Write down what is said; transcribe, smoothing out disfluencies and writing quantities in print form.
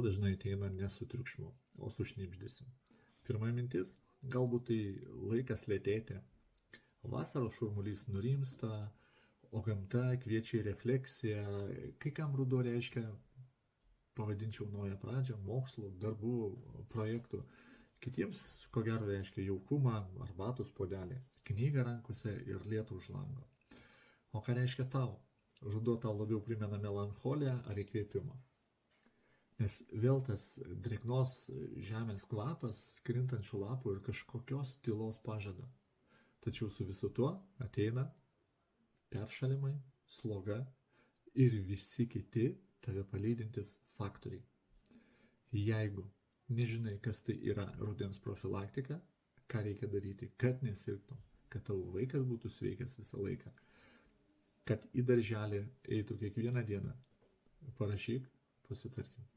vanduo dažnai ateina ne su triukšmu, o su šnibždesiu. Pirma mintis - galbūt tai laikas lėtėti. Vasaros šurmulys nurimsta, o gamta kviečia į refleksiją. Kai kam ruduo reiškia, pavadinčiau naują pradžią, mokslo, darbų, projektų. Kitiems, ko gero, reiškia jaukumą, arbatos puodelį, knygą rankose ir lietų už lango. O ką reiškia tau? Ruduo tau labiau primena melancholiją ar įkvėpimą? Nes vėl tas drėgnos žemės kvapas, krintančių lapų ir kažkokios tylos pažada. Tačiau su visu tuo ateina peršalimai, sloga ir visi kiti tave palydintis faktoriai. Jeigu nežinai, kas tai yra rudens profilaktika, ką reikia daryti, kad nesirgtum, kad tavo vaikas būtų sveikas visą laiką, kad į darželį eitų kiekvieną dieną, parašyk, pasitarkim.